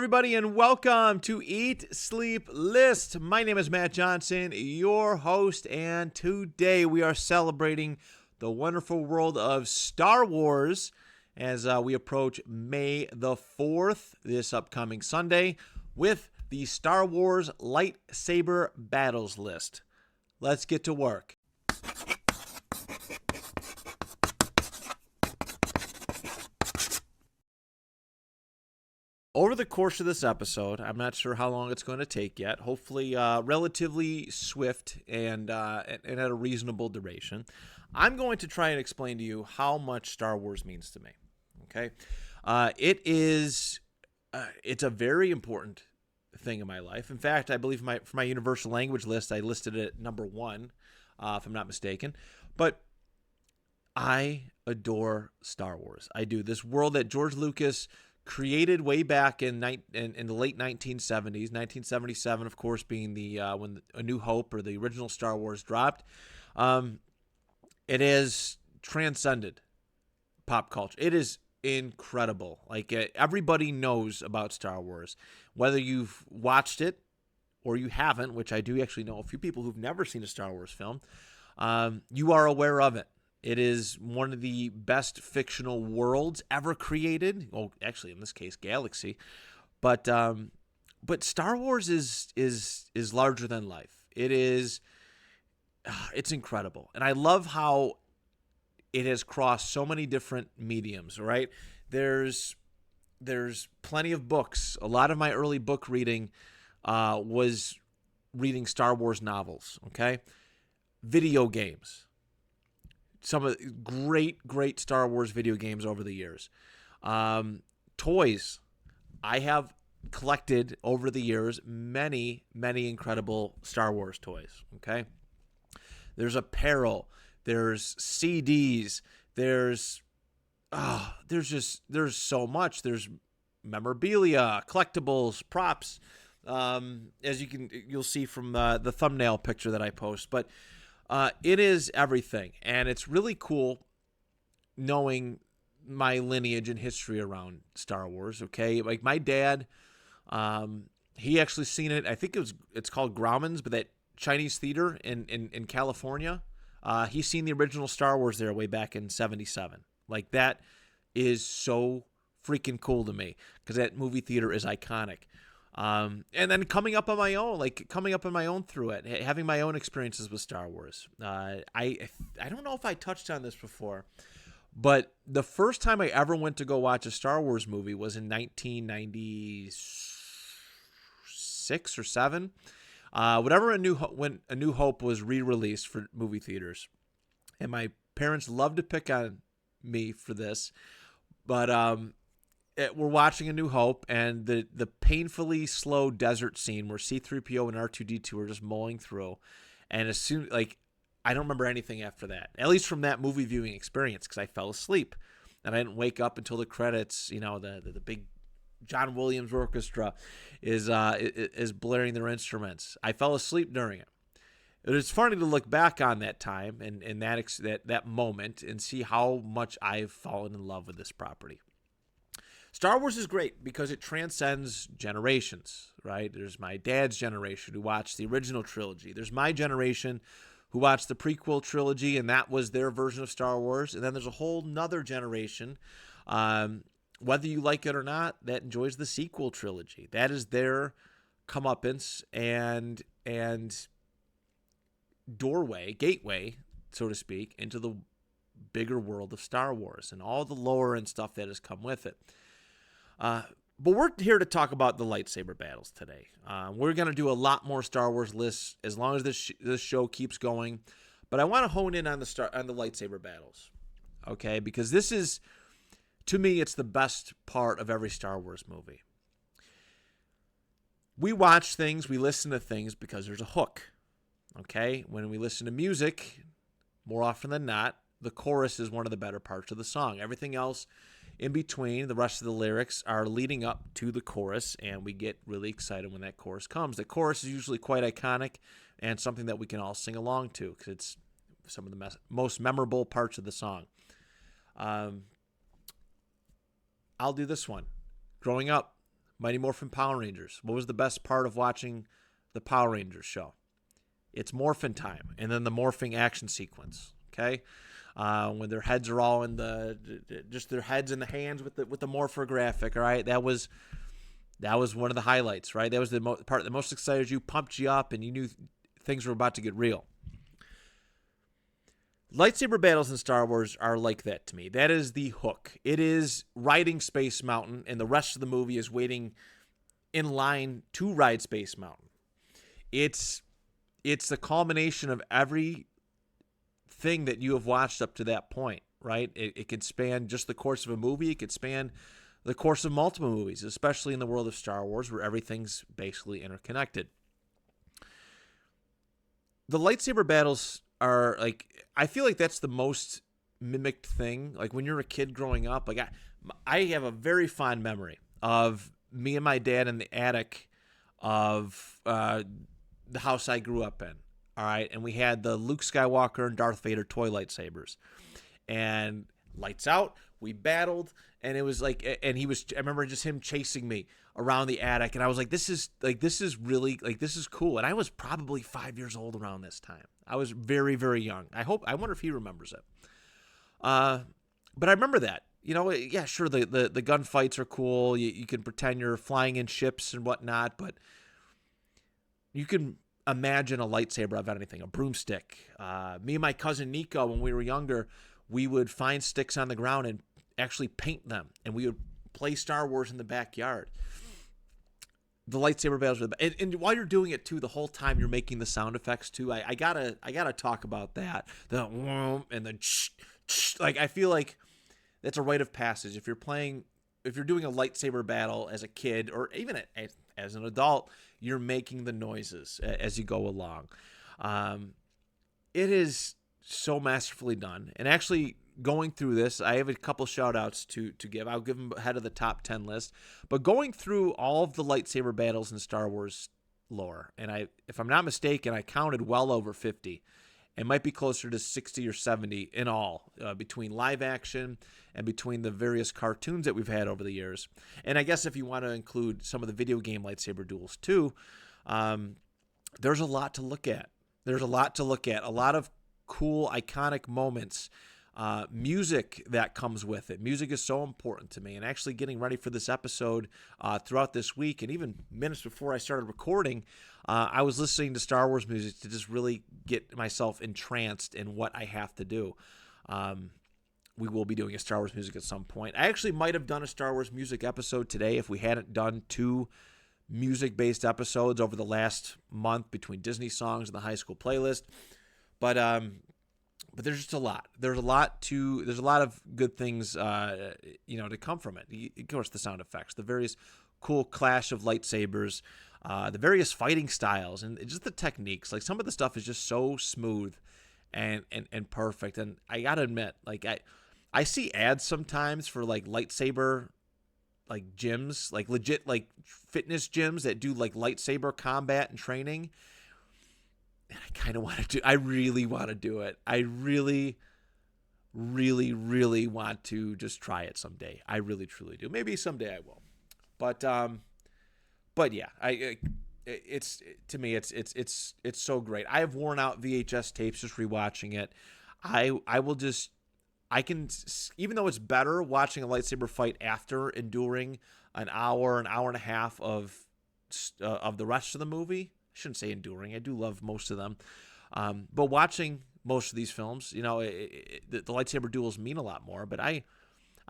everybody, and welcome to Eat, Sleep, List. My name is Matt Johnson, your host, and today we are celebrating the wonderful world of Star Wars as we approach May the 4th, this upcoming Sunday, with the Star Wars Lightsaber Battles list. Let's get to work. Over the course of this episode, I'm not sure how long it's going to take yet, hopefully relatively swift and at a reasonable duration, I'm going to try and explain to you how much Star Wars means to me, okay? It's a very important thing in my life. In fact, I believe for my universal language list, I listed it at number 1, if I'm not mistaken. But I adore Star Wars. I do. This world that George Lucas created way back in the late 1970s, 1977, of course, being the when A New Hope or the original Star Wars dropped. It has transcended pop culture. It is incredible. Like everybody knows about Star Wars, whether you've watched it or you haven't, which I do actually know a few people who've never seen a Star Wars film. You are aware of it. It is one of the best fictional worlds ever created. Well, actually, in this case, galaxy. But Star Wars is larger than life. It's incredible, and I love how it has crossed so many different mediums. Right? There's plenty of books. A lot of my early book reading was reading Star Wars novels. Okay, video games. Some of the great Star Wars video games over the years. Toys. I have collected over the years many incredible Star Wars toys. Okay. There's apparel. There's CDs. There's so much. There's memorabilia, collectibles, props. As you'll see from the thumbnail picture that I post, but it is everything, and it's really cool knowing my lineage and history around Star Wars, okay? Like my dad, he actually seen it. I think it's called Grauman's, but that Chinese theater in California. He's seen the original Star Wars there way back in 1977. Like that is so freaking cool to me because that movie theater is iconic. And then coming up on my own through it, having my own experiences with Star Wars. I don't know if I touched on this before, but the first time I ever went to go watch a Star Wars movie was in 1996 or 7. When A New Hope was re-released for movie theaters. And my parents loved to pick on me for this, but we're watching A New Hope, and the painfully slow desert scene where C-3PO and R2-D2 are just mulling through, and as soon I don't remember anything after that, at least from that movie viewing experience, because I fell asleep, and I didn't wake up until the credits. The big John Williams orchestra is blaring their instruments. I fell asleep during it. It is funny to look back on that time and that moment and see how much I've fallen in love with this property. Star Wars is great because it transcends generations, right? There's my dad's generation who watched the original trilogy. There's my generation who watched the prequel trilogy, and that was their version of Star Wars. And then there's a whole nother generation, whether you like it or not, that enjoys the sequel trilogy. That is their comeuppance and gateway, so to speak, into the bigger world of Star Wars and all the lore and stuff that has come with it. But we're here to talk about the lightsaber battles today. We're going to do a lot more Star Wars lists as long as this show keeps going. But I want to hone in on the lightsaber battles, okay? Because this is, to me, it's the best part of every Star Wars movie. We watch things, we listen to things because there's a hook, okay? When we listen to music, more often than not, the chorus is one of the better parts of the song. Everything else in between, the rest of the lyrics are leading up to the chorus, and we get really excited when that chorus comes. The chorus is usually quite iconic and something that we can all sing along to because it's some of the most memorable parts of the song. I'll do this one. Growing up, Mighty Morphin Power Rangers. What was the best part of watching the Power Rangers show? It's morphin time, and then the morphing action sequence. Okay, when their heads are all in just their heads and the hands with the morpher graphic. All right, that was one of the highlights. Right, that was the part that most excited you, pumped you up, and you knew things were about to get real. Lightsaber battles in Star Wars are like that to me. That is the hook. It is riding Space Mountain, and the rest of the movie is waiting in line to ride Space Mountain. It's the culmination of everything that you have watched up to that point, right? It could span just the course of a movie. It could span the course of multiple movies, especially in the world of Star Wars, where everything's basically interconnected. The lightsaber battles are like, I feel like that's the most mimicked thing. Like when you're a kid growing up, like I have a very fond memory of me and my dad in the attic of the house I grew up in. All right. And we had the Luke Skywalker and Darth Vader toy lightsabers, and lights out. We battled, and it was like, and I remember just him chasing me around the attic, and I was like, this is really this is cool. And I was probably 5 years old around this time. I was very, very young. I wonder if he remembers it. But I remember that, yeah, sure. The gunfights are cool. You can pretend you're flying in ships and whatnot, but you can imagine a lightsaber of anything, a broomstick. Me and my cousin Nico, when we were younger, we would find sticks on the ground and actually paint them, and we would play Star Wars in the backyard. The lightsaber battles, and while you're doing it too, the whole time you're making the sound effects too. I gotta talk about that. The and the like. I feel like that's a rite of passage. If you're doing a lightsaber battle as a kid, or even as an adult, you're making the noises as you go along. It is so masterfully done. And actually, going through this, I have a couple shout outs to give. I'll give them ahead of the top 10 list. But going through all of the lightsaber battles in Star Wars lore, and if I'm not mistaken, I counted well over 50. It might be closer to 60 or 70 in all, between live action and between the various cartoons that we've had over the years. And I guess if you want to include some of the video game lightsaber duels too, there's a lot to look at. A lot of cool, iconic moments. Music that comes with it. Music is so important to me. And actually getting ready for this episode throughout this week, and even minutes before I started recording, I was listening to Star Wars music to just really get myself entranced in what I have to do. We will be doing a Star Wars music at some point. I actually might have done a Star Wars music episode today if we hadn't done 2 music-based episodes over the last month between Disney songs and the high school playlist. But there's just a lot. There's a lot of good things, to come from it. Of course, the sound effects, the various cool clash of lightsabers, the various fighting styles, and just the techniques. Like, some of the stuff is just so smooth and perfect. And I gotta admit, like, I see ads sometimes for like lightsaber, like gyms, like legit like fitness gyms that do like lightsaber combat and training. And I kind of want to do. I really want to do it. I really, really, really want to just try it someday. I really, truly do. Maybe someday I will. But yeah, it's to me, it's so great. I have worn out VHS tapes just rewatching it. I can, even though it's better watching a lightsaber fight after enduring an hour and a half of the rest of the movie. I shouldn't say enduring. I do love most of them. But watching most of these films, the lightsaber duels mean a lot more. But I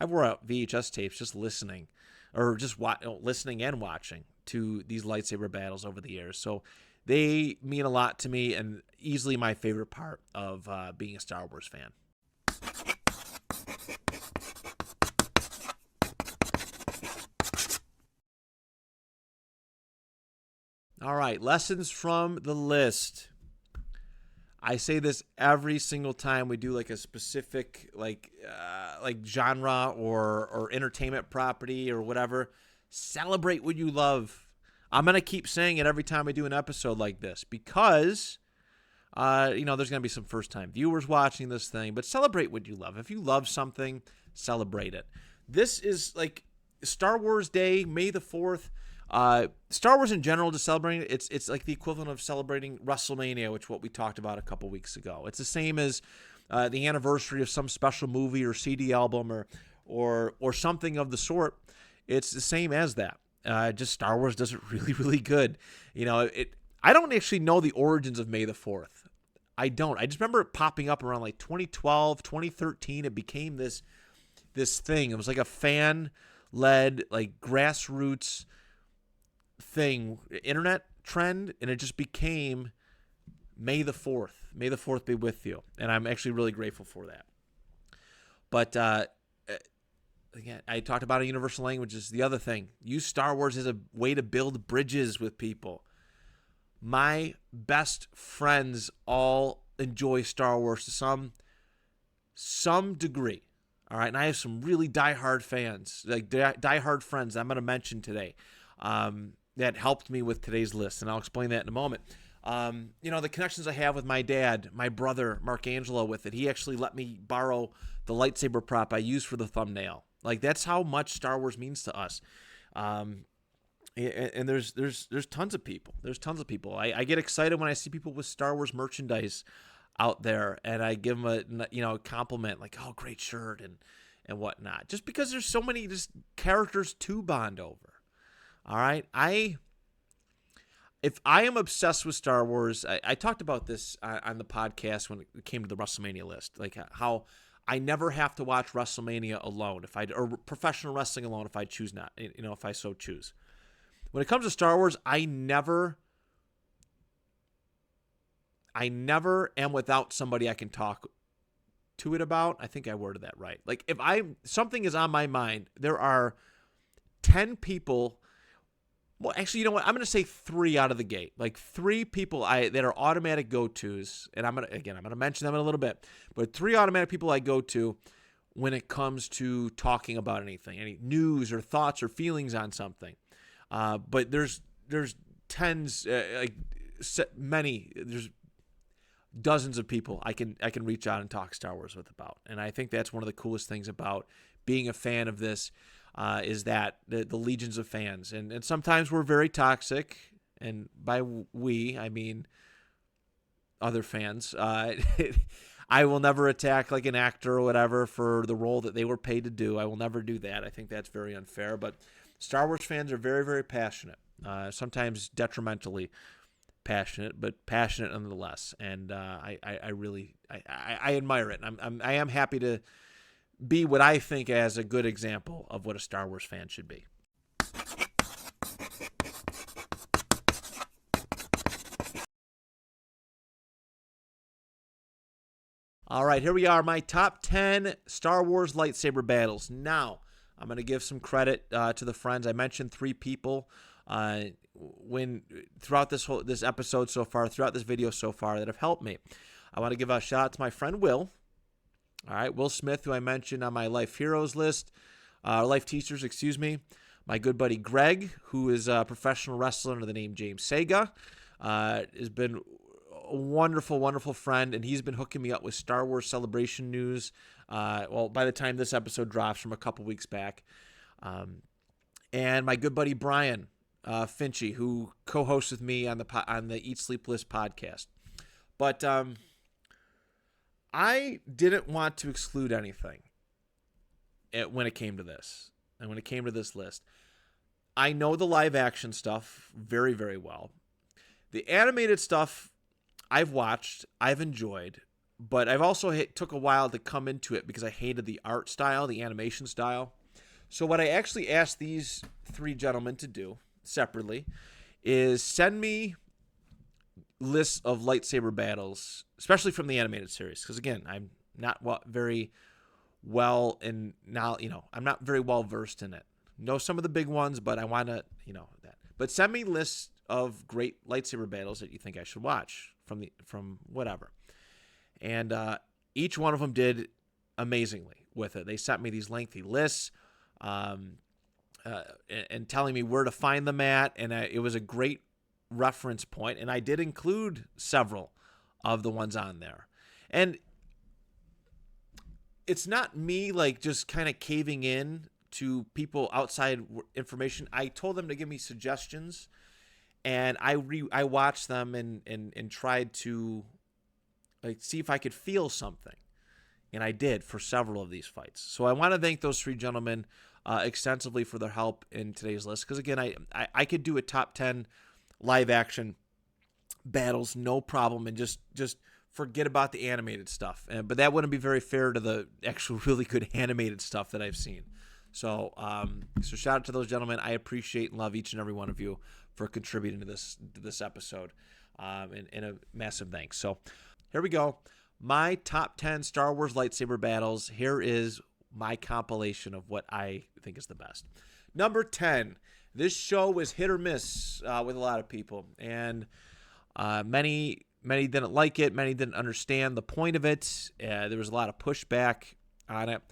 wore out VHS tapes just listening, or just listening and watching to these lightsaber battles over the years. So they mean a lot to me, and easily my favorite part of being a Star Wars fan. All right, lessons from the list. I say this every single time we do like a specific like genre or entertainment property or whatever. Celebrate what you love. I'm gonna keep saying it every time I do an episode like this because there's gonna be some first time viewers watching this thing, but celebrate what you love. If you love something, celebrate it. This is like Star Wars Day, May the 4th. Star Wars in general, just celebrating it's like the equivalent of celebrating WrestleMania, which what we talked about a couple weeks ago. It's the same as the anniversary of some special movie or CD album or something of the sort. It's the same as that. Just Star Wars does it really, really good. I don't actually know the origins of May the 4th. I don't. I just remember it popping up around like 2012, 2013. It became this thing. It was like a fan-led, like grassroots thing, internet trend, and it just became May the 4th. May the 4th be with you. And I'm actually really grateful for that. But again, I talked about universal languages. The other thing, use Star Wars as a way to build bridges with people. My best friends all enjoy Star Wars to some degree. All right, and I have some really diehard fans, like diehard friends I'm going to mention today that helped me with today's list, and I'll explain that in a moment. The connections I have with my dad, my brother, Mark Angelo with it. He actually let me borrow the lightsaber prop I used for the thumbnail. Like, that's how much Star Wars means to us. And there's tons of people. There's tons of people. I get excited when I see people with Star Wars merchandise out there, and I give them a compliment, like, oh, great shirt and whatnot. Just because there's so many just characters to bond over. All right, if I am obsessed with Star Wars, I talked about this on the podcast when it came to the WrestleMania list, like how I never have to watch WrestleMania alone or professional wrestling alone if I choose not, if I so choose. When it comes to Star Wars, I never am without somebody I can talk to it about. I think I worded that right. Like, if something is on my mind, there are 10 people. Well, actually, you know what? I'm going to say 3 out of the gate. Like 3 people that are automatic go-tos, and I'm going to mention them in a little bit. But 3 automatic people I go to when it comes to talking about anything, any news or thoughts or feelings on something. But there's tens, there's dozens of people I can reach out and talk Star Wars with about. And I think that's one of the coolest things about being a fan of this. Is that the legions of fans. And sometimes we're very toxic, and by we, I mean other fans. I will never attack like an actor or whatever for the role that they were paid to do. I will never do that. I think that's very unfair. But Star Wars fans are very, very passionate, sometimes detrimentally passionate, but passionate nonetheless. And I admire it. And I am happy to be what I think as a good example of what a Star Wars fan should be. All right, here we are, my top 10 Star Wars lightsaber battles. Now, I'm going to give some credit to the friends. I mentioned 3 people throughout this episode so far, throughout this video so far, that have helped me. I want to give a shout out to my friend Will. All right, Will Smith, who I mentioned on my Life Heroes list, Life Teachers, excuse me. My good buddy Greg, who is a professional wrestler under the name James Sega, has been a wonderful, wonderful friend, and he's been hooking me up with Star Wars Celebration news. By the time this episode drops from a couple weeks back. And my good buddy Brian Finchy, who co-hosts with me on the Eat Sleep List podcast. But I didn't want to exclude anything when it came to this. And when it came to this list, I know the live action stuff very, very well. The animated stuff I've watched, I've enjoyed, but I've also took a while to come into it because I hated the art style, the animation style. So what I actually asked these 3 gentlemen to do separately is send me lists of lightsaber battles, especially from the animated series, because again, I'm not very well in now. I'm not very well versed in it. Know some of the big ones, but I want to, that. But send me lists of great lightsaber battles that you think I should watch from whatever. And each one of them did amazingly with it. They sent me these lengthy lists, and telling me where to find them at, and it was a great reference point, and I did include several of the ones on there. And it's not me like just kind of caving in to people outside information. I told them to give me suggestions, and I watched them and tried to see if I could feel something, and I did for several of these fights. So I want to thank those three gentlemen extensively for their help in today's list, because again, I could do a top 10 live action battles no problem and just forget about the animated stuff, but that wouldn't be very fair to the actual really good animated stuff that I've seen. So shout out to those gentlemen. I appreciate and love each and every one of you for contributing to this episode, and a massive thanks. So here we go. My top 10 Star Wars lightsaber battles. Here is my compilation of what I think is the best. Number 10. This show was hit or miss with a lot of people, and many didn't like it. Many didn't understand the point of it. There was a lot of pushback on it.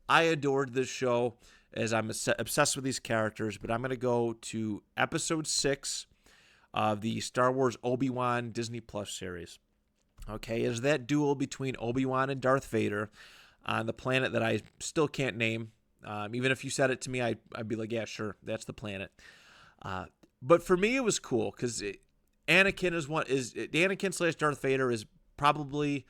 I adored this show, as I'm obsessed with these characters, but I'm going to go to episode 6 of the Star Wars Obi-Wan Disney Plus series. Okay, is that duel between Obi-Wan and Darth Vader on the planet that I still can't name. Even if you said it to me, I'd be like, yeah, sure, that's the planet. But for me, it was cool because Anakin / Darth Vader is probably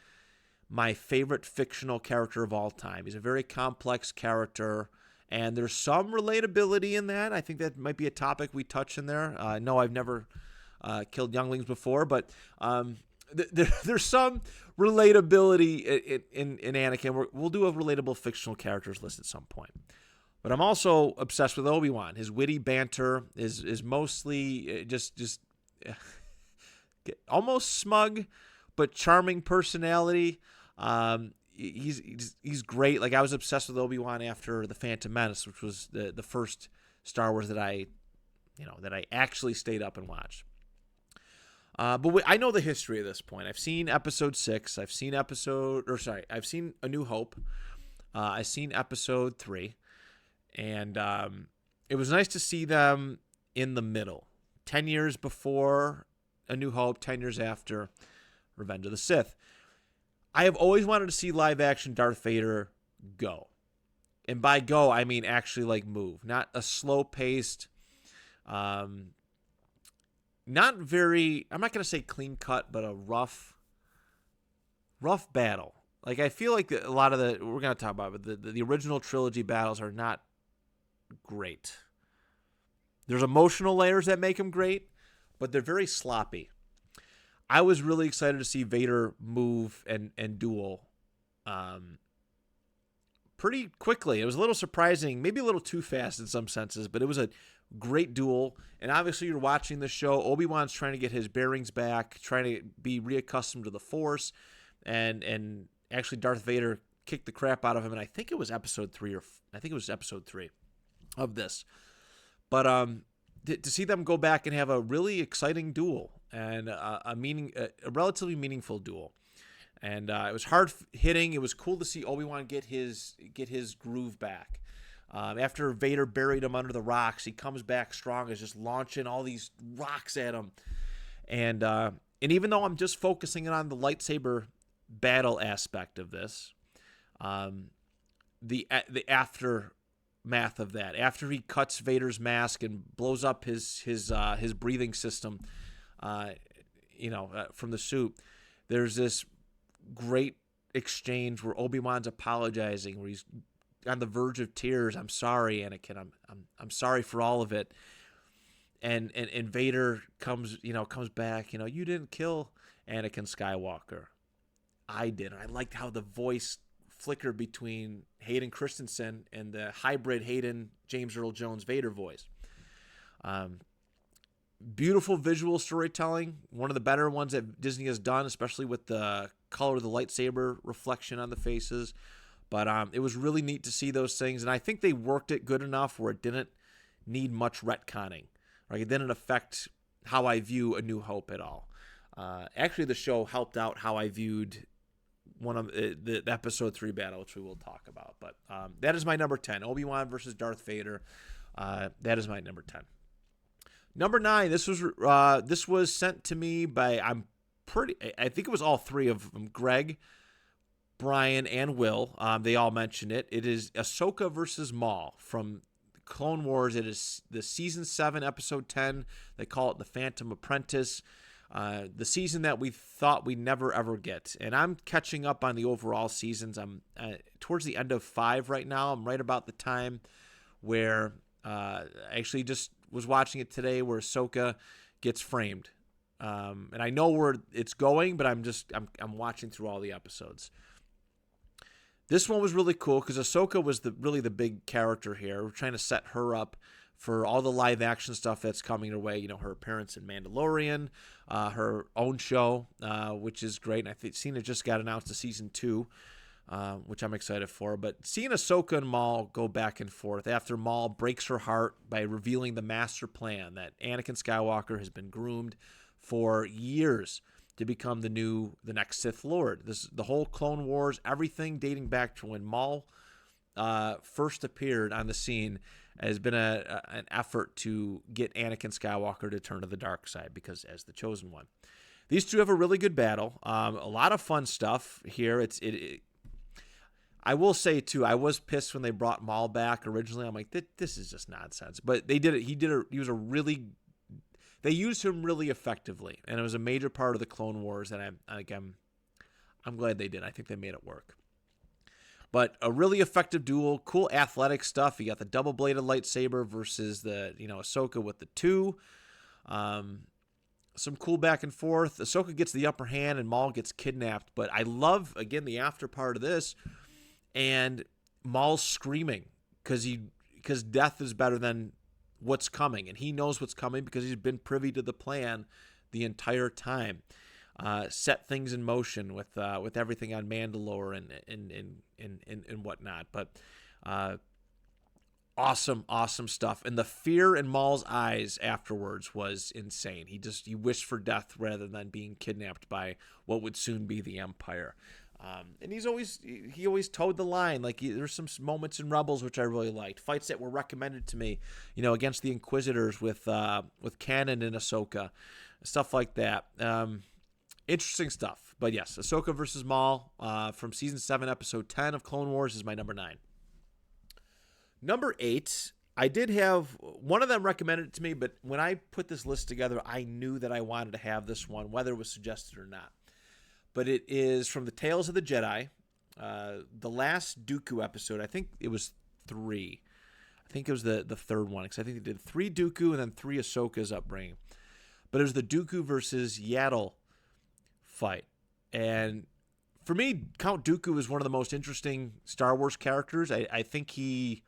my favorite fictional character of all time. He's a very complex character, and there's some relatability in that. I think that might be a topic we touch in there. No, I've never killed younglings before, but there's some relatability in Anakin. We'll do a relatable fictional characters list at some point. But I'm also obsessed with Obi-Wan. His witty banter is mostly just almost smug, but charming personality. He's great. Like, I was obsessed with Obi-Wan after The Phantom Menace, which was the first Star Wars that I actually stayed up and watched. But I know the history at this point. I've seen episode 6. I've seen A New Hope. I've seen episode 3. And it was nice to see them in the middle. 10 years before A New Hope, 10 years after Revenge of the Sith. I have always wanted to see live-action Darth Vader go. And by go, I mean actually like move. Not a slow-paced, not very, I'm not going to say clean-cut, but a rough battle. Like, I feel like a lot of we're going to talk about it, but the original trilogy battles are not great. There's emotional layers that make them great, but they're very sloppy. I was really excited to see Vader move and duel pretty quickly. It was a little surprising, maybe a little too fast in some senses, but it was a great duel. And obviously you're watching the show. Obi-Wan's trying to get his bearings back, trying to be reaccustomed to the Force, and actually Darth Vader kicked the crap out of him, and I think it was episode 3 of this. But to see them go back and have a really exciting duel and a relatively meaningful duel, and it was hard hitting. It was cool to see Obi-Wan get his groove back. After Vader buried him under the rocks, he comes back strong, is just launching all these rocks at him, and even though I'm just focusing on the lightsaber battle aspect of this, the aftermath of that, after he cuts Vader's mask and blows up his breathing system, from the suit, there's this great exchange where Obi-Wan's apologizing, where he's on the verge of tears. I'm sorry, Anakin. I'm sorry for all of it. And Vader comes back. You didn't kill Anakin Skywalker. I did. I liked how the voice flickered between Hayden Christensen and the hybrid Hayden James Earl Jones Vader voice. Beautiful visual storytelling, one of the better ones that Disney has done, especially with the color of the lightsaber reflection on the faces. But it was really neat to see those things, and I think they worked it good enough where it didn't need much retconning. Like, it didn't affect how I view A New Hope at all. Actually, the show helped out how I viewed one of the episode 3 battle, which we will talk about. But that is my number 10, Obi-Wan versus Darth Vader. That is my number 10. Number 9, this was sent to me by, I think it was all 3 of them, Greg, Brian, and Will, they all mention it. It is Ahsoka versus Maul from Clone Wars. It is the season 7, episode 10. They call it The Phantom Apprentice. The season that we thought we'd never ever get. And I'm catching up on the overall seasons. I'm towards the end of 5 right now. I'm right about the time where I actually just was watching it today, where Ahsoka gets framed. And I know where it's going, but I'm watching through all the episodes. This one was really cool because Ahsoka was really the big character here. We're trying to set her up for all the live action stuff that's coming her way. You know, her appearance in Mandalorian, her own show, which is great. And I think it just got announced to season 2, which I'm excited for. But seeing Ahsoka and Maul go back and forth after Maul breaks her heart by revealing the master plan that Anakin Skywalker has been groomed for years to become the next Sith Lord. The whole Clone Wars, everything dating back to when Maul first appeared on the scene, has been an effort to get Anakin Skywalker to turn to the dark side because as the chosen one. These two have a really good battle. A lot of fun stuff here. I will say too, I was pissed when they brought Maul back originally. I'm like, this is just nonsense. But they did it. They used him really effectively, and it was a major part of the Clone Wars. And I'm glad they did. I think they made it work. But a really effective duel, cool athletic stuff. You got the double-bladed lightsaber versus the Ahsoka with the 2. Some cool back and forth. Ahsoka gets the upper hand, and Maul gets kidnapped. But I love again the after part of this, and Maul's screaming because death is better than what's coming, and he knows what's coming because he's been privy to the plan the entire time. Set things in motion with everything on Mandalore and whatnot. But awesome stuff. And the fear in Maul's eyes afterwards was insane. He wished for death rather than being kidnapped by what would soon be the Empire. And he always towed the line. Like there's some moments in Rebels which I really liked. Fights that were recommended to me, against the Inquisitors with Kanan and Ahsoka, stuff like that. Interesting stuff. But yes, Ahsoka versus Maul from season 7, episode 10 of Clone Wars is my number 9. Number 8, I did have one of them recommended it to me, but when I put this list together, I knew that I wanted to have this one, whether it was suggested or not. But it is from the Tales of the Jedi, the last Dooku episode. I think it was 3. I think it was the third one, because I think they did 3 Dooku and then 3 Ahsoka's upbringing. But it was the Dooku versus Yaddle fight. And for me, Count Dooku is one of the most interesting Star Wars characters. I think he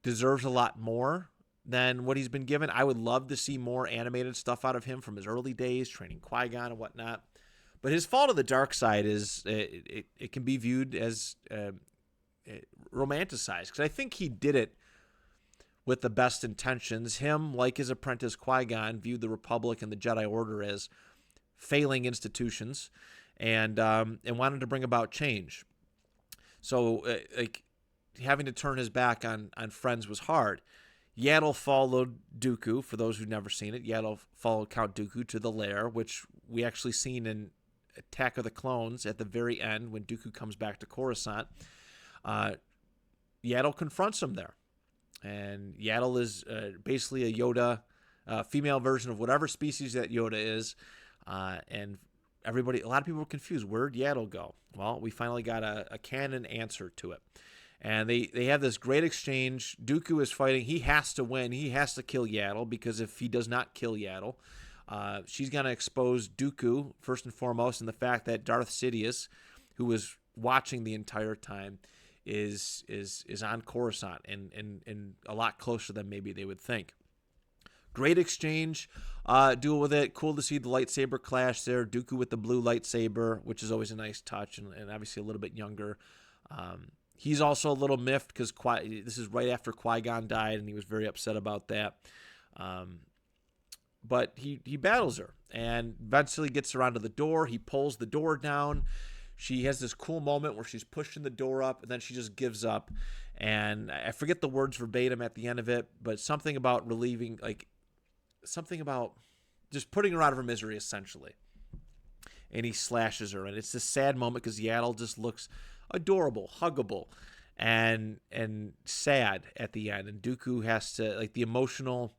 deserves a lot more than what he's been given. I would love to see more animated stuff out of him from his early days, training Qui-Gon and whatnot. But his fall to the dark side is it can be viewed as romanticized, because I think he did it with the best intentions. Him, like his apprentice Qui-Gon, viewed the Republic and the Jedi Order as failing institutions, and wanted to bring about change. So having to turn his back on friends was hard. Yaddle followed Dooku. For those who've never seen it, Yaddle followed Count Dooku to the lair, which we actually seen in Attack of the Clones at the very end when Dooku comes back to Coruscant. Yaddle confronts him there. And Yaddle is basically a Yoda, female version of whatever species that Yoda is. And a lot of people were confused. Where'd Yaddle go? Well, we finally got a canon answer to it. And they have this great exchange. Dooku is fighting. He has to win. He has to kill Yaddle, because if he does not kill Yaddle, she's going to expose Dooku, first and foremost, and the fact that Darth Sidious, who was watching the entire time, is on Coruscant and a lot closer than maybe they would think. Great exchange, duel with it. Cool to see the lightsaber clash there. Dooku with the blue lightsaber, which is always a nice touch, and obviously a little bit younger. He's also a little miffed because this is right after Qui-Gon died, and he was very upset about that. But he battles her and eventually gets around to the door. He pulls the door down. She has this cool moment where she's pushing the door up, and then she just gives up. And I forget the words verbatim at the end of it, but something about something about just putting her out of her misery, essentially. and he slashes her. And it's this sad moment because Yaddle just looks adorable, huggable, and sad at the end. And Dooku has to, like, the emotional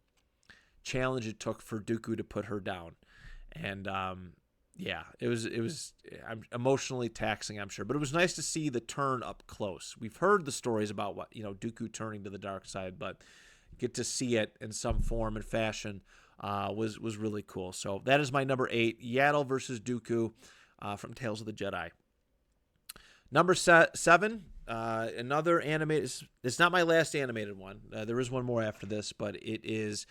challenge it took for Dooku to put her down. And yeah, it was emotionally taxing, I'm sure, but it was nice to see the turn up close. We've heard the stories about what, Dooku turning to the dark side, but get to see it in some form and fashion was really cool. So that is my number 8, Yaddle versus Dooku from Tales of the Jedi. Number 7, another animated. It's not my last animated one. There is one more after this, but it is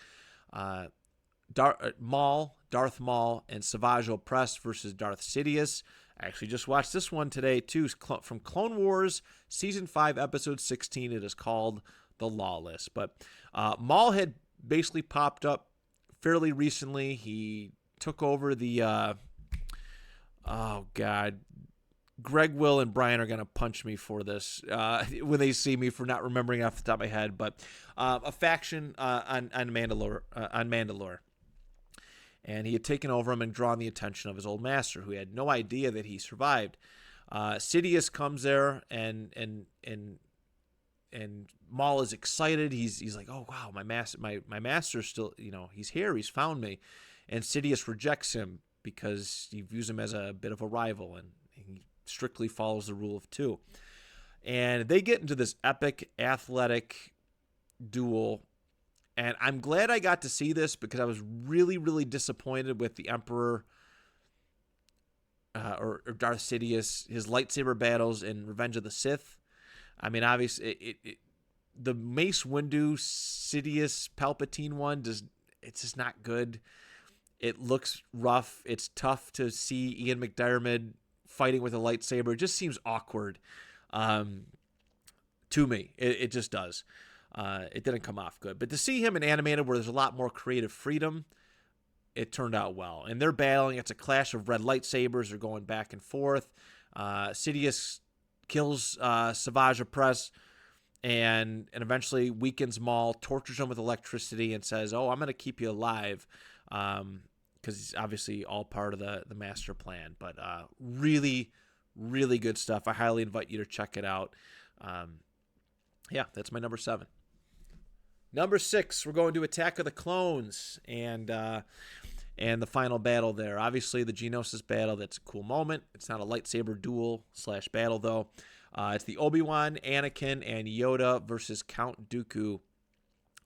Darth Maul, and Savage Opress versus Darth Sidious. I actually just watched this one today, too, from Clone Wars, Season 5, Episode 16. It is called The Lawless. But Maul had basically popped up fairly recently. He took over the... Greg, Will, and Brian are going to punch me for this when they see me for not remembering off the top of my head. But a faction on Mandalore. And he had taken over him and drawn the attention of his old master, who had no idea that he survived. Sidious comes there, and Maul is excited. He's like, "Oh wow, my master's still, he's here. He's found me." And Sidious rejects him because he views him as a bit of a rival, and he strictly follows the rule of 2. And they get into this epic athletic duel. And I'm glad I got to see this because I was really, really disappointed with the Emperor or Darth Sidious, his lightsaber battles in Revenge of the Sith. I mean, obviously, the Mace Windu Sidious Palpatine one it's just not good. It looks rough. It's tough to see Ian McDiarmid fighting with a lightsaber. It just seems awkward to me. It just does. It didn't come off good. But to see him in animated where there's a lot more creative freedom, it turned out well. And they're battling. It's a clash of red lightsabers. They're going back and forth. Sidious kills Savage Opress and eventually weakens Maul, tortures him with electricity, and says, "Oh, I'm going to keep you alive," because he's obviously all part of the master plan. But really, really good stuff. I highly invite you to check it out. Yeah, that's my number 7. Number 6, we're going to Attack of the Clones and the final battle there. Obviously, the Geonosis battle, that's a cool moment. It's not a lightsaber duel / battle, though. It's the Obi-Wan, Anakin, and Yoda versus Count Dooku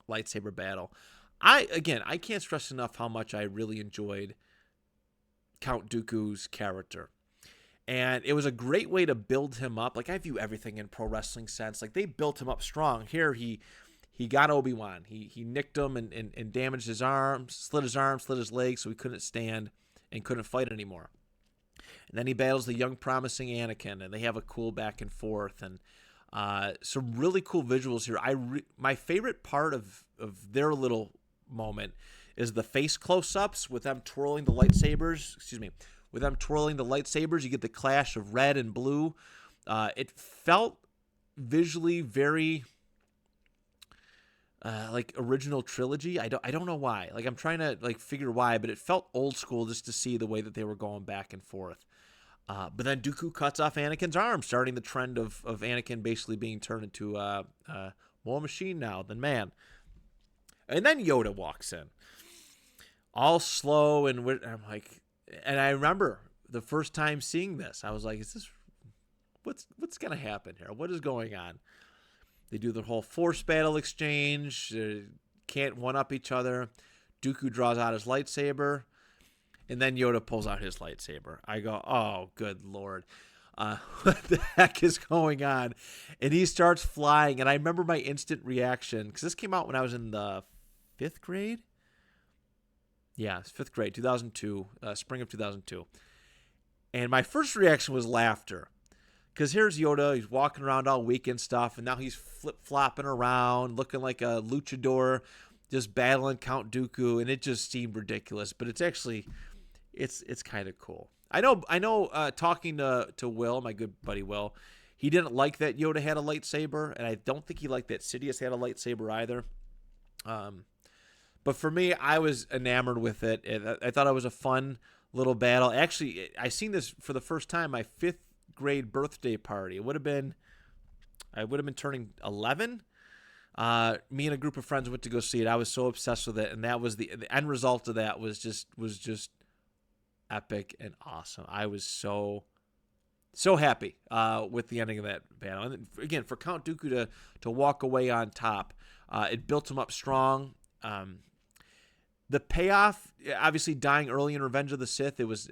lightsaber battle. I can't stress enough how much I really enjoyed Count Dooku's character. And it was a great way to build him up. Like, I view everything in pro wrestling sense. Like, they built him up strong. Here, he got Obi-Wan. He nicked him and damaged his arms, slit his legs, so he couldn't stand and couldn't fight anymore. And then he battles the young, promising Anakin, and they have a cool back and forth. And some really cool visuals here. My favorite part of their little moment is the face close-ups with them twirling the lightsabers. With them twirling the lightsabers, you get the clash of red and blue. It felt visually very like original trilogy. I don't know why. Like, I'm trying to figure why, but it felt old school just to see the way that they were going back and forth. But then Dooku cuts off Anakin's arm, starting the trend of Anakin basically being turned into more machine now than man. And then Yoda walks in, all slow, and I'm like. And I remember the first time seeing this, I was like, "Is this what's going to happen here? What is going on?" They do the whole force battle exchange, can't one-up each other. Dooku draws out his lightsaber, and then Yoda pulls out his lightsaber. I go, "Oh, good Lord. What the heck is going on?" And he starts flying, and I remember my instant reaction, because this came out when I was in the 5th grade. Yeah, it's 5th grade, 2002, spring of 2002. And my first reaction was laughter. Because here's Yoda, he's walking around all weak and stuff, and now he's flip-flopping around, looking like a luchador, just battling Count Dooku, and it just seemed ridiculous. But it's actually, it's kind of cool. I know. Talking to Will, my good buddy Will, he didn't like that Yoda had a lightsaber, and I don't think he liked that Sidious had a lightsaber either. But for me, I was enamored with it. I thought it was a fun little battle. Actually, I seen this for the first time my 5th grade birthday party. I would have been turning 11. Me and a group of friends went to go see it. I was so obsessed with it, and that was the end result of that was just epic and awesome. I was so happy with the ending of that battle. And again, for Count Dooku to walk away on top, it built him up strong. The payoff, obviously dying early in Revenge of the Sith, it was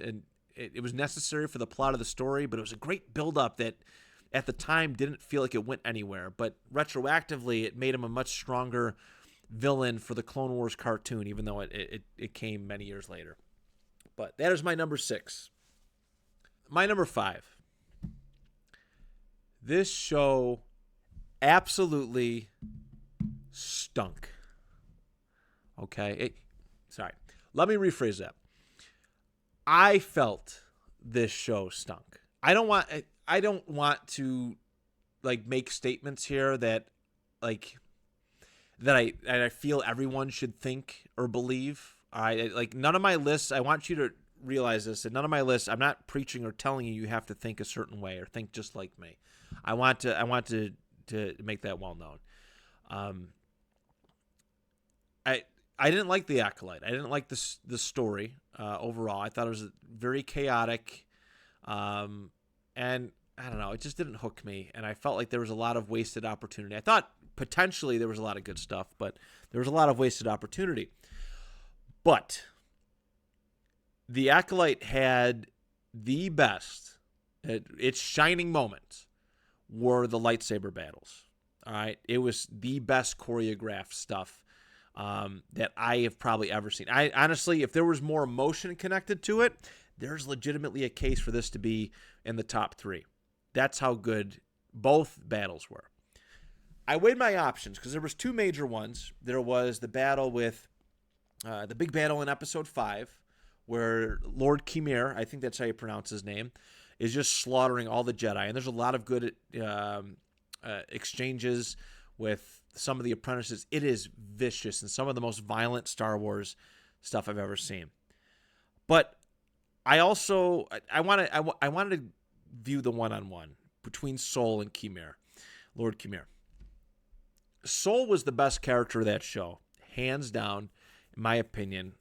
necessary for the plot of the story, but it was a great build-up that at the time didn't feel like it went anywhere. But retroactively, it made him a much stronger villain for the Clone Wars cartoon, even though it came many years later. But that is my number 6. My number 5. This show absolutely stunk. Okay? Sorry. Let me rephrase that. I felt this show stunk. I don't want to like make statements here that I feel everyone should think or believe. None of my lists, I want you to realize this, that none of my lists, I'm not preaching or telling you have to think a certain way or think just like me. I want to make that well known. I didn't like The Acolyte. I didn't like the story overall. I thought it was very chaotic, and I don't know. It just didn't hook me, and I felt like there was a lot of wasted opportunity. I thought potentially there was a lot of good stuff, but there was a lot of wasted opportunity. But The Acolyte had the best, its shining moments were the lightsaber battles. All right, it was the best choreographed stuff that I have probably ever seen. I honestly, if there was more emotion connected to it, there's legitimately a case for this to be in the top 3. That's how good both battles were. I weighed my options because there was 2 major ones. There was the battle with the big battle in Episode 5, where Lord Khmer, I think that's how you pronounce his name, is just slaughtering all the Jedi. And there's a lot of good exchanges with some of the apprentices. It is vicious and some of the most violent Star Wars stuff I've ever seen. But I also I wanted to view the one-on-one between Sol and Khmer, Lord Khmer. Sol was the best character of that show, hands down, in my opinion.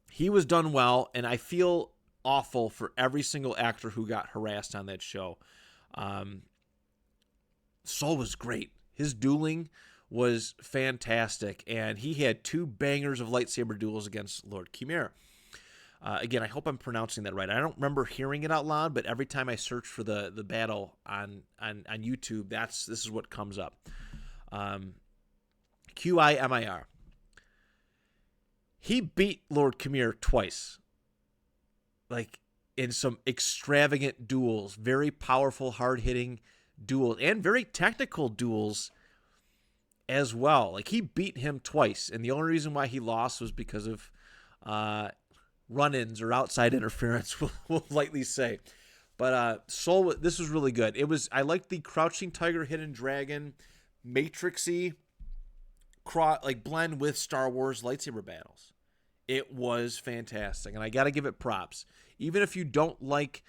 He was done well, and I feel awful for every single actor who got harassed on that show. Sol was great. His dueling was fantastic, and he had 2 bangers of lightsaber duels against Lord Khmer. Again, I hope I'm pronouncing that right. I don't remember hearing it out loud, but every time I search for the battle on YouTube, this is what comes up. Qimir. He beat Lord Khmer twice, like in some extravagant duels, very powerful, hard-hitting duels, and very technical duels as well. Like, he beat him twice, and the only reason why he lost was because of run-ins or outside interference, we'll lightly say. But Sol, this was really good. I liked the Crouching Tiger, Hidden Dragon, Matrixy blend with Star Wars lightsaber battles. It was fantastic, and I got to give it props. Even if you don't like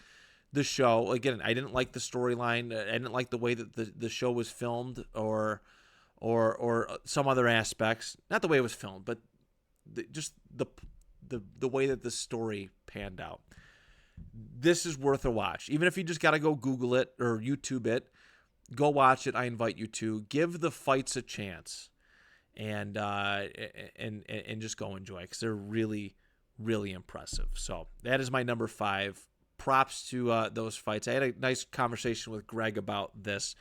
the show, again, I didn't like the storyline. I didn't like the way that the show was filmed, or some other aspects. Not the way it was filmed, but just the way that the story panned out. This is worth a watch. Even if you just got to go Google it or YouTube it, go watch it. I invite you to. Give the fights a chance, and just go enjoy it, because they're really, really impressive. So that is my number 5. Props to those fights. I had a nice conversation with Greg about this,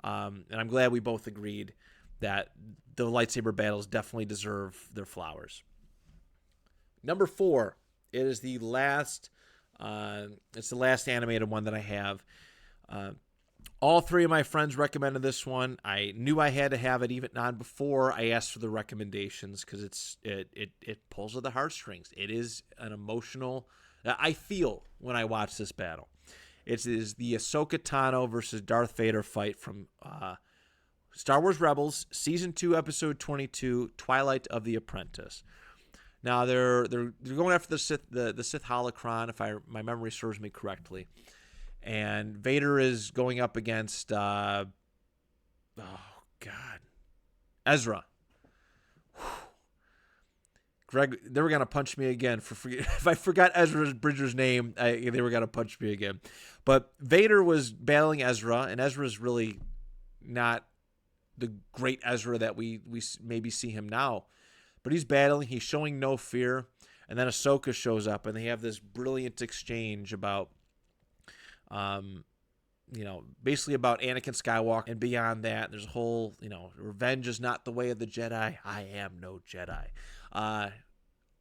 and I'm glad we both agreed that the lightsaber battles definitely deserve their flowers. Number 4, it is the last. It's the last animated one that I have. All 3 of my friends recommended this one. I knew I had to have it even on before I asked for the recommendations, because it pulls at the heartstrings. It is an emotional. I feel when I watch this battle. It is the Ahsoka Tano versus Darth Vader fight from Star Wars Rebels, Season 2, Episode 22, Twilight of the Apprentice. Now they're going after the Sith holocron, if my memory serves me correctly, and Vader is going up against oh God, Ezra. Greg, they were gonna punch me again if I forgot Ezra Bridger's name. They were gonna punch me again. But Vader was battling Ezra, and Ezra's really not the great Ezra that we maybe see him now. But he's battling. He's showing no fear, and then Ahsoka shows up, and they have this brilliant exchange about, basically about Anakin Skywalker and beyond that. There's a whole, revenge is not the way of the Jedi. I am no Jedi.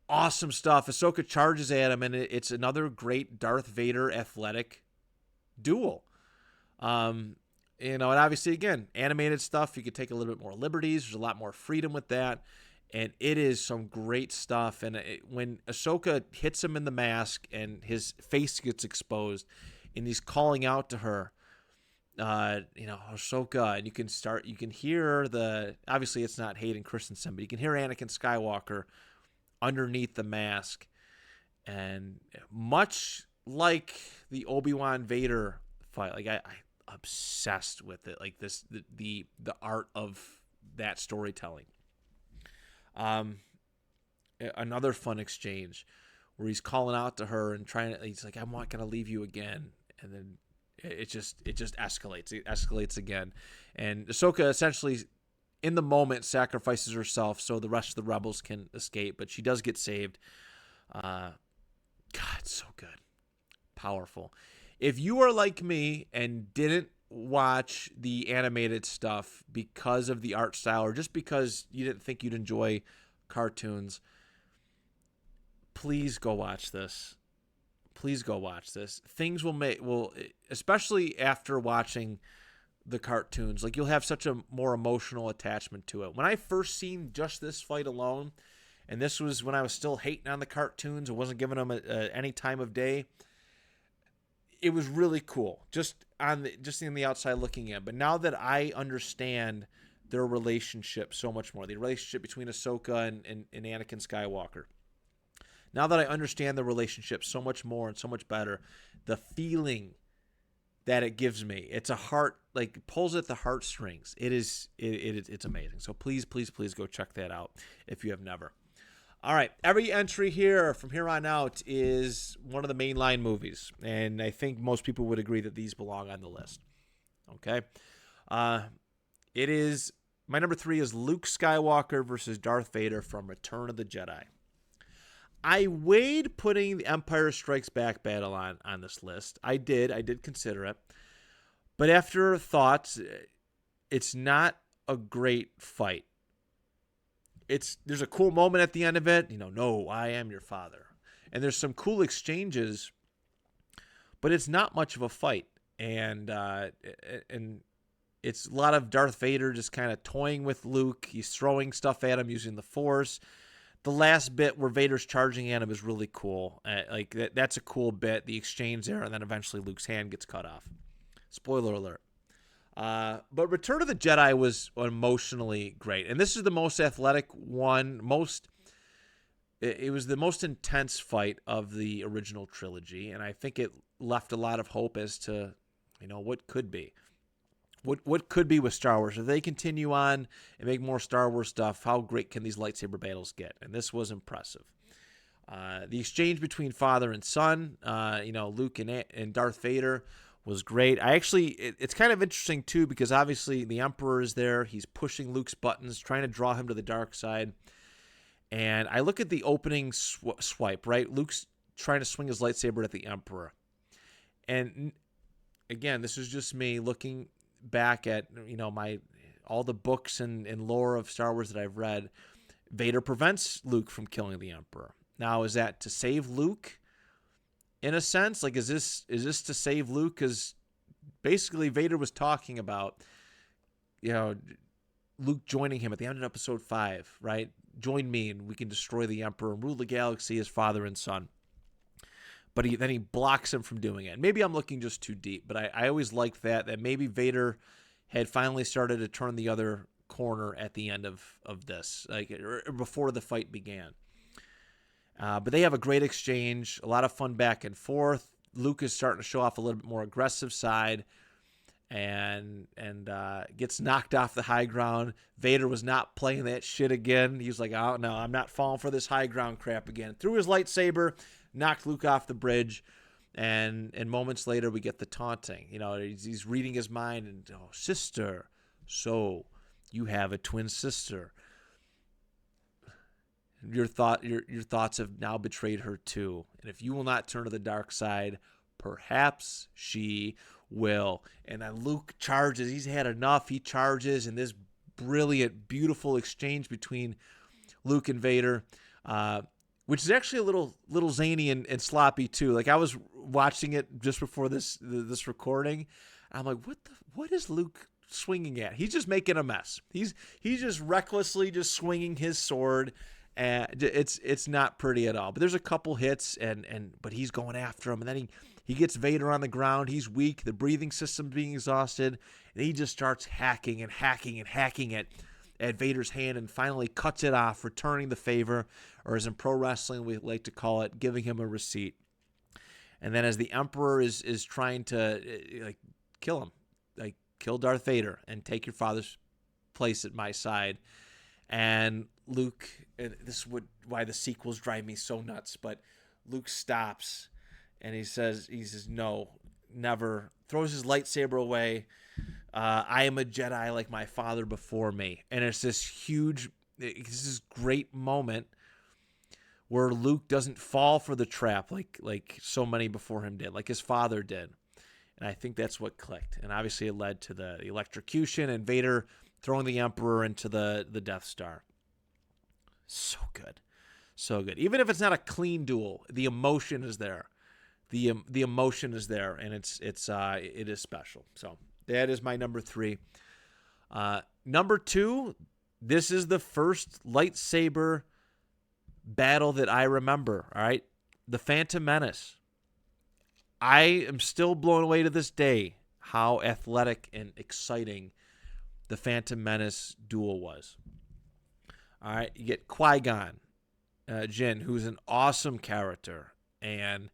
Awesome stuff. Ahsoka charges at him, and it's another great Darth Vader athletic duel. And obviously, again, animated stuff, you could take a little bit more liberties. There's a lot more freedom with that, and it is some great stuff. And when Ahsoka hits him in the mask and his face gets exposed, and he's calling out to her, Ahsoka, and you can hear obviously it's not Hayden Christensen, but you can hear Anakin Skywalker underneath the mask. And much like the Obi-Wan Vader fight, like I obsessed with it, like this, the art of that storytelling. Another fun exchange where he's calling out to her and he's like, I'm not going to leave you again. And then it just escalates. It escalates again. And Ahsoka essentially, in the moment, sacrifices herself so the rest of the rebels can escape, but she does get saved. God, so good. Powerful. If you are like me and didn't watch the animated stuff because of the art style or just because you didn't think you'd enjoy cartoons, please go watch this. Please go watch this. Things will especially after watching the cartoons, like you'll have such a more emotional attachment to it. When I first seen just this fight alone, and this was when I was still hating on the cartoons, I wasn't giving them any time of day. It was really cool, just in the outside looking in. But now that I understand their relationship so much more, the relationship between Ahsoka and Anakin Skywalker, now that I understand the relationship so much more and so much better, the feeling that it gives me, it's pulls at the heartstrings. It's amazing. So please go check that out if you have never. All right, every entry here from here on out is one of the mainline movies, and I think most people would agree that these belong on the list. Okay, it is my number 3 is Luke Skywalker versus Darth Vader from Return of the Jedi. I weighed putting the Empire Strikes Back battle on this list. I did consider it, but after thought, it's not a great fight. There's a cool moment at the end of it. No, I am your father. And there's some cool exchanges, but it's not much of a fight. And it's a lot of Darth Vader just kind of toying with Luke. He's throwing stuff at him using the Force. The last bit where Vader's charging at him is really cool. That's a cool bit, the exchange there, and then eventually Luke's hand gets cut off. Spoiler alert. But Return of the Jedi was emotionally great. And this is the most athletic one. It was the most intense fight of the original trilogy. And I think it left a lot of hope as to, what could be. What could be with Star Wars. If they continue on and make more Star Wars stuff, how great can these lightsaber battles get? And this was impressive. The exchange between father and son, Luke and Darth Vader, was great. It's kind of interesting too, because obviously the Emperor is there. He's pushing Luke's buttons, trying to draw him to the dark side. And I look at the opening swipe, right? Luke's trying to swing his lightsaber at the Emperor. And again, this is just me looking back at, all the books and lore of Star Wars that I've read. Vader prevents Luke from killing the Emperor. Now, is that to save Luke? In a sense, is this to save Luke? Because basically Vader was talking about, Luke joining him at the end of episode 5, right? Join me and we can destroy the Emperor and rule the galaxy as father and son. But then he blocks him from doing it. Maybe I'm looking just too deep, but I always liked that maybe Vader had finally started to turn the other corner at the end of this, or before the fight began. But they have a great exchange, a lot of fun back and forth. Luke is starting to show off a little bit more aggressive side, and gets knocked off the high ground. Vader was not playing that shit again. He was like, oh, no, I'm not falling for this high ground crap again. Threw his lightsaber, knocked Luke off the bridge, and moments later we get the taunting. He's reading his mind, and, oh, sister, so you have a twin sister. Your thoughts have now betrayed her too. And if you will not turn to the dark side, perhaps she will. And then Luke charges. He's had enough. He charges in this brilliant, beautiful exchange between Luke and Vader, which is actually a little zany and sloppy too. Like, I was watching it just before this recording. I'm like, what is Luke swinging at? He's just making a mess. He's just recklessly just swinging his sword. And it's not pretty at all. But there's a couple hits, but he's going after him, and then he gets Vader on the ground. He's weak. The breathing system's being exhausted, and he just starts hacking at Vader's hand, and finally cuts it off, returning the favor, or as in pro wrestling we like to call it, giving him a receipt. And then as the Emperor is trying to kill him, kill Darth Vader and take your father's place at my side. And Luke, and this is why the sequels drive me so nuts, but Luke stops and he says, no, never. Throws his lightsaber away. I am a Jedi like my father before me. And it's this great moment where Luke doesn't fall for the trap like so many before him did, like his father did. And I think that's what clicked. And obviously it led to the electrocution and Vader throwing the Emperor into the Death Star. So good. So good. Even if it's not a clean duel, the emotion is there. The emotion is there, and it is special. So that is my number 3. Number 2, this is the first lightsaber battle that I remember, all right? The Phantom Menace. I am still blown away to this day how athletic and exciting the Phantom Menace duel was. All right, you get Qui-Gon Jinn, who's an awesome character, and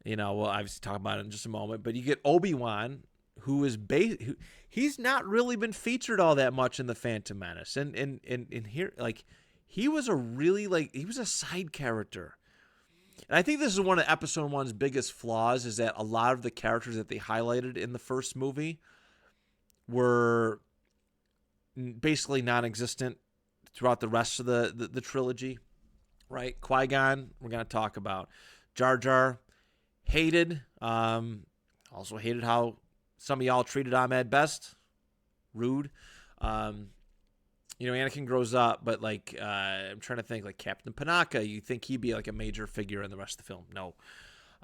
we'll obviously talk about it in just a moment. But you get Obi-Wan, who is he's not really been featured all that much in the Phantom Menace, and here he was a side character. And I think this is one of Episode 1's biggest flaws, is that a lot of the characters that they highlighted in the first movie were basically non-existent throughout the rest of the trilogy, right? Qui-Gon, we're going to talk about. Jar Jar, hated. Also hated how some of y'all treated Ahmed Best. Rude. Anakin grows up, but I'm trying to think, like Captain Panaka, you think he'd be like a major figure in the rest of the film. No.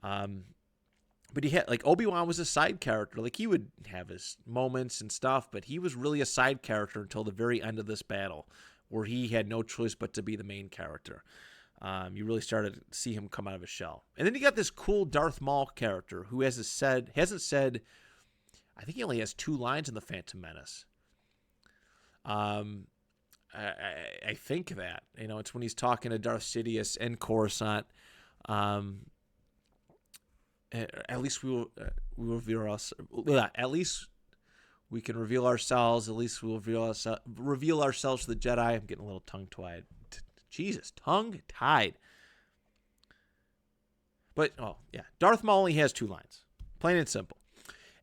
But he had, Obi-Wan was a side character. He would have his moments and stuff, but he was really a side character until the very end of this battle, where he had no choice but to be the main character. You really started to see him come out of his shell. And then you got this cool Darth Maul character who hasn't said, I think he only has 2 lines in the Phantom Menace. I think that, it's when he's talking to Darth Sidious and Coruscant. At least we will reveal us. At least we can reveal ourselves. At least we'll reveal ourselves to the Jedi. I'm getting a little tongue-tied. Jesus, tongue-tied. But Darth Maul only has 2 lines, plain and simple.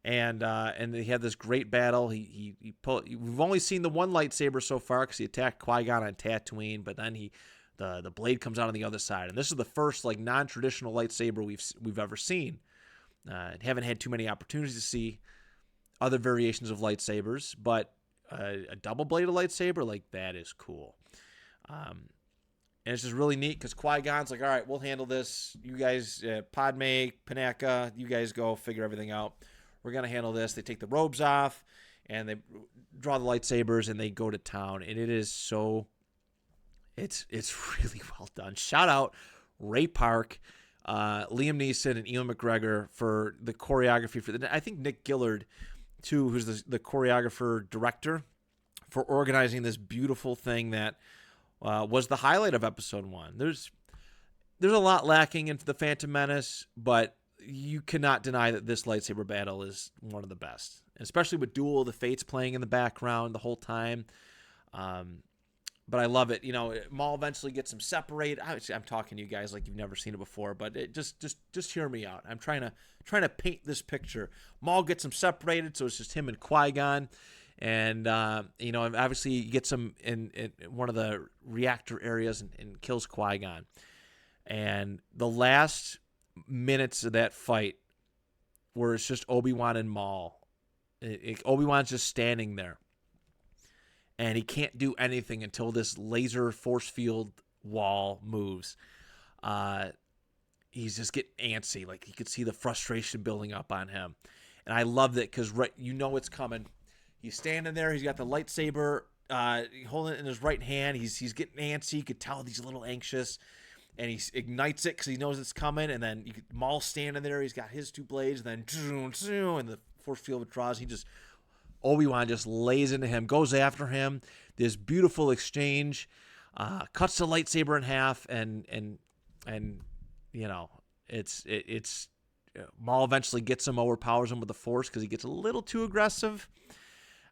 And he had this great battle. We've only seen the one lightsaber so far because he attacked Qui-Gon on Tatooine, but then the blade comes out on the other side, and this is the first non-traditional lightsaber we've ever seen. Haven't had too many opportunities to see other variations of lightsabers, but a double-bladed lightsaber, that is cool. And it's just really neat because Qui-Gon's like, all right, we'll handle this. You guys, Padme, Panaka, you guys go figure everything out. We're going to handle this. They take the robes off, and they draw the lightsabers, and they go to town. And it is so... It's really well done. Shout out Ray Park, Liam Neeson, and Ewan McGregor for the choreography. I think Nick Gillard, too, who's the choreographer-director, for organizing this beautiful thing that was the highlight of Episode 1. there's a lot lacking in the Phantom Menace, but you cannot deny that this lightsaber battle is one of the best, especially with Duel of the Fates playing in the background the whole time. But I love it. Maul eventually gets them separated. I'm talking to you guys like you've never seen it before, but just hear me out. I'm trying to paint this picture. Maul gets them separated, so it's just him and Qui-Gon, and obviously he gets him in one of the reactor areas and kills Qui-Gon. And the last minutes of that fight, where it's just Obi-Wan and Maul, Obi-Wan's just standing there. And he can't do anything until this laser force field wall moves. He's just getting antsy. Like, you could see the frustration building up on him. And I loved it because it's coming. He's standing there. He's got the lightsaber holding it in his right hand. He's getting antsy. You could tell he's a little anxious. And he ignites it because he knows it's coming. And then Maul's standing there. He's got his two blades. And then and the force field withdraws. Obi-Wan just lays into him, goes after him. This beautiful exchange, cuts the lightsaber in half, and it's Maul eventually gets him, overpowers him with the Force because he gets a little too aggressive.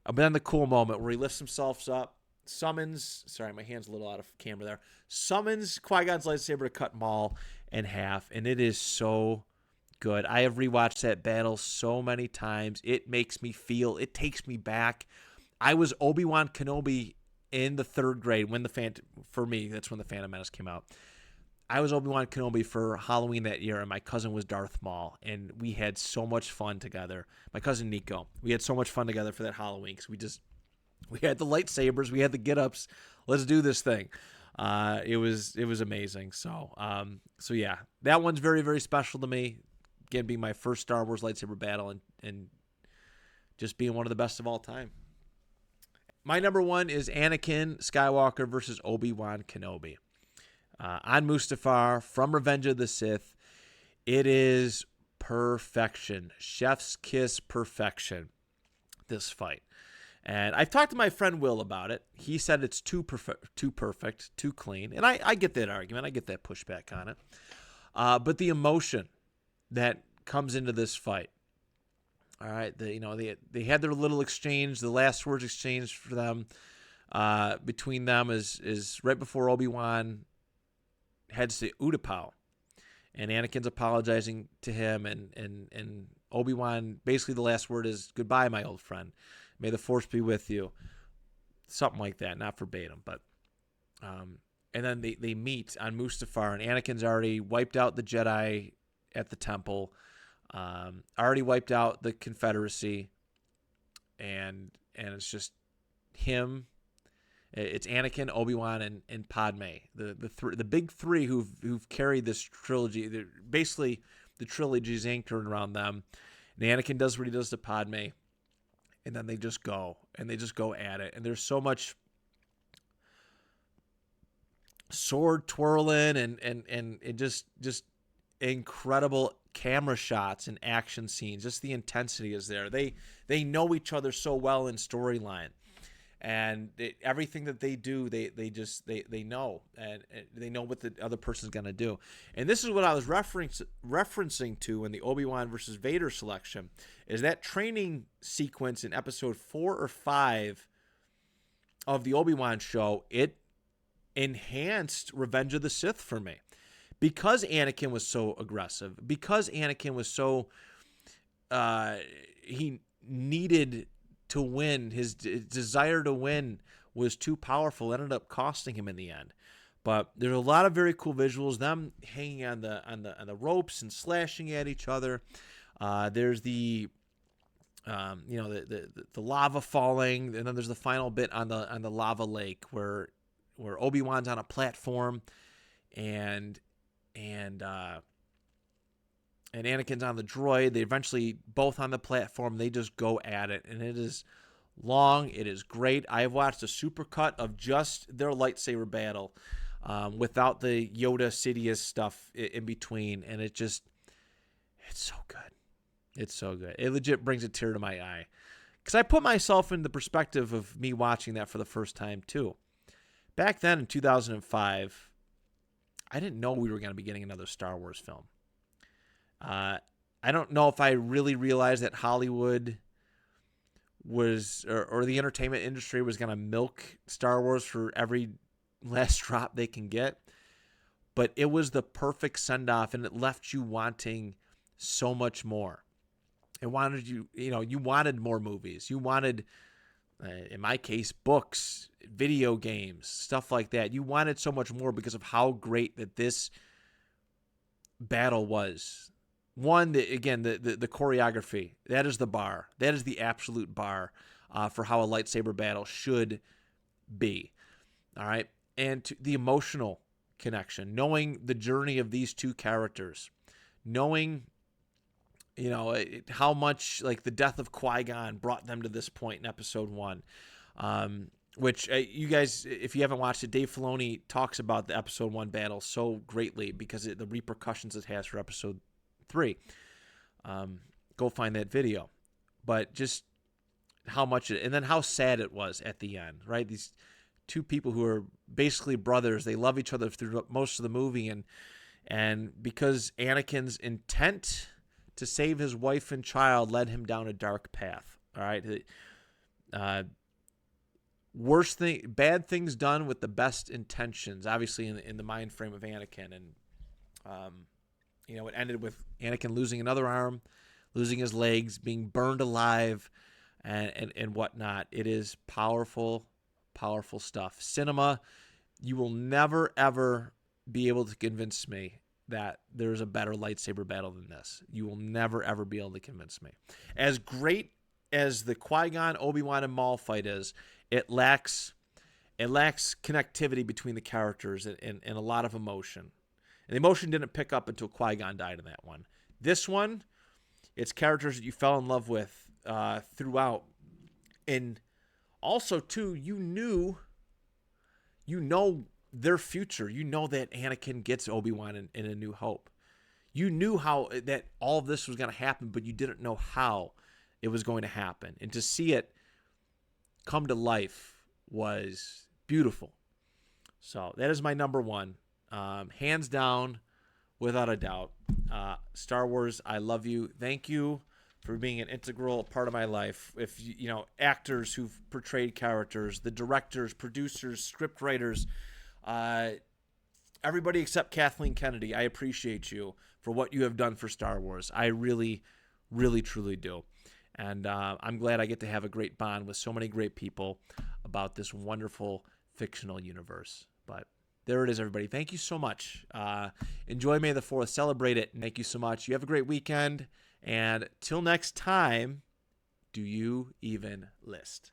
But then the cool moment where he lifts himself up, summons. Sorry, my hand's a little out of camera there. Summons Qui-Gon's lightsaber to cut Maul in half, and it is so good. I have rewatched that battle so many times. It makes me feel, it takes me back. I was Obi-Wan Kenobi in the 3rd grade for me, that's when the Phantom Menace came out. I was Obi-Wan Kenobi for Halloween that year, and my cousin was Darth Maul, and we had so much fun together. My cousin Nico. We had so much fun together for that Halloween because we had the lightsabers, we had the get-ups. Let's do this thing. It was amazing. So yeah, that one's very, very special to me. Again, being my first Star Wars lightsaber battle and just being one of the best of all time. My number 1 is Anakin Skywalker versus Obi-Wan Kenobi. On Mustafar from Revenge of the Sith. It is perfection. Chef's kiss perfection, this fight. And I've talked to my friend Will about it. He said it's too perfect, too clean. And I get that argument. I get that pushback on it. But the emotion that comes into this fight. All right, they had their little exchange. The last words exchanged for them between them is right before Obi-Wan heads to Utapau, and Anakin's apologizing to him, and Obi-Wan, basically the last word is goodbye, my old friend. May the Force be with you. Something like that, not verbatim, but and then they meet on Mustafar, and Anakin's already wiped out the Jedi at the temple, already wiped out the Confederacy, and it's just him. It's Anakin, Obi-Wan, and Padme, the big three who've carried this trilogy. Basically, the trilogy is anchored around them. And Anakin does what he does to Padme, and then they just go at it. And there's so much sword twirling and just incredible camera shots and action scenes. Just the intensity is there. They know each other so well in storyline, and everything that they do, they know, and they know what the other person's gonna do. And this is what I was referencing to in the Obi-Wan versus Vader selection, is that training sequence in episode 4 or 5 of the Obi-Wan show. It enhanced Revenge of the Sith for me. Because Anakin was so aggressive, because Anakin was so, he needed to win, his desire to win was too powerful, it ended up costing him in the end. But there's a lot of very cool visuals, them hanging on the ropes and slashing at each other. There's the lava falling, and then there's the final bit on the lava lake where Obi-Wan's on a platform, and Anakin's on the droid. They eventually both on the platform. They just go at it, and it is long. It is great. I have watched a supercut of just their lightsaber battle, without the Yoda Sidious stuff in between, and it's so good. It's so good. It legit brings a tear to my eye, because I put myself in the perspective of me watching that for the first time too. Back then in 2005. I didn't know we were going to be getting another Star Wars film. I don't know if I really realized that Hollywood was, or the entertainment industry was going to milk Star Wars for every last drop they can get. But it was the perfect send-off, and it left you wanting so much more. It wanted you wanted more movies. You wanted, in my case, books, video games, stuff like that. You wanted so much more because of how great that this battle was. One, the choreography. That is the bar. That is the absolute bar for how a lightsaber battle should be. All right? And the emotional connection, knowing the journey of these two characters, knowing how much like the death of Qui-Gon brought them to this point in episode 1, which you guys, if you haven't watched it, Dave Filoni talks about the episode 1 battle so greatly because the repercussions it has for episode 3. Go find that video. But just how much and then how sad it was at the end, right? These two people who are basically brothers, they love each other through most of the movie, and because Anakin's intent to save his wife and child led him down a dark path. All right, bad things done with the best intentions, obviously in the mind frame of Anakin, and it ended with Anakin losing another arm, losing his legs, being burned alive, and whatnot. It is powerful stuff. Cinema, you will never, ever be able to convince me that there's a better lightsaber battle than this. You will never, ever be able to convince me. As great as the Qui-Gon, Obi-Wan, and Maul fight is, it lacks connectivity between the characters and a lot of emotion. And the emotion didn't pick up until Qui-Gon died in that one. This one, it's characters that you fell in love with throughout. And also, too, you know their future. You know that Anakin gets Obi-Wan in A New Hope. You knew how that all of this was going to happen, but you didn't know how it was going to happen. And to see it come to life was beautiful. So that is my number 1. Hands down, without a doubt. Star Wars, I love you. Thank you for being an integral part of my life. If actors who've portrayed characters, the directors, producers, script writers, everybody except Kathleen Kennedy, I appreciate you for what you have done for Star Wars. I really, really, truly do. And I'm glad I get to have a great bond with so many great people about this wonderful fictional universe. But there it is, everybody. Thank you so much. Enjoy May the 4th. Celebrate it. Thank you so much. You have a great weekend. And till next time, do you even list?